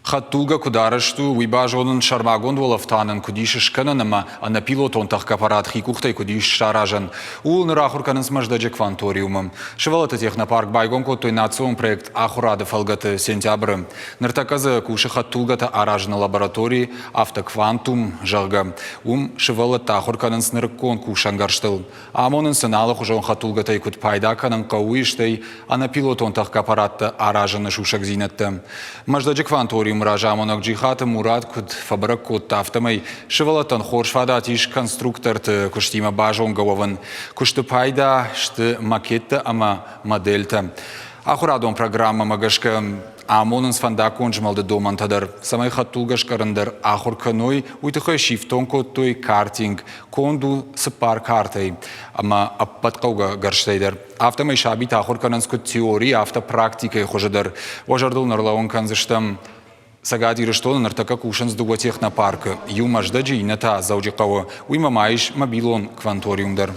Хаттулга кударашту уйбажонын шармагон волафтанын кудиш шкананама, а на пилотон тахкапарат хикухтай кудиш шаражан. Ул нырахурканын смаждаджи кванториумом. Шевалата технопарк байгон коттой национ проект ахурады фалгаты сентябры. Ныртаказы куши хаттулгата аражны лаборатории автоквантум жага. Шевалата ахурканын снырккон кушангарштыл. Амонын сыналых ужон хаттулгатай куд пайдаканын кауиштай, а на пилотон тахкапаратты аражаны шушак зинетты. Маждаджи кванториум Ражамонок джихата Мурат куд фабрик куд тафтамай шевалатан хоршфадат иш конструкторт куштима бажон гован кушты пайда шты макетта ама модельта. Ахурадон программа магашка амонын сфандакон жмалды домантадар. Самай хаттулгашкарындар ахурканой уйтыхай шифтон коттой картинг конду сыпар картай. Ама аппаткауга гарштайдар. Автомай шабит ахуркананскут теории автопрактикой хожадар. Важардыл нарлаон канзыштам Сагади рештона нартака кушан сдуга технопарка. Юмаждаджи и ната заудикава. Уйма маиш мобилон кванториумдар.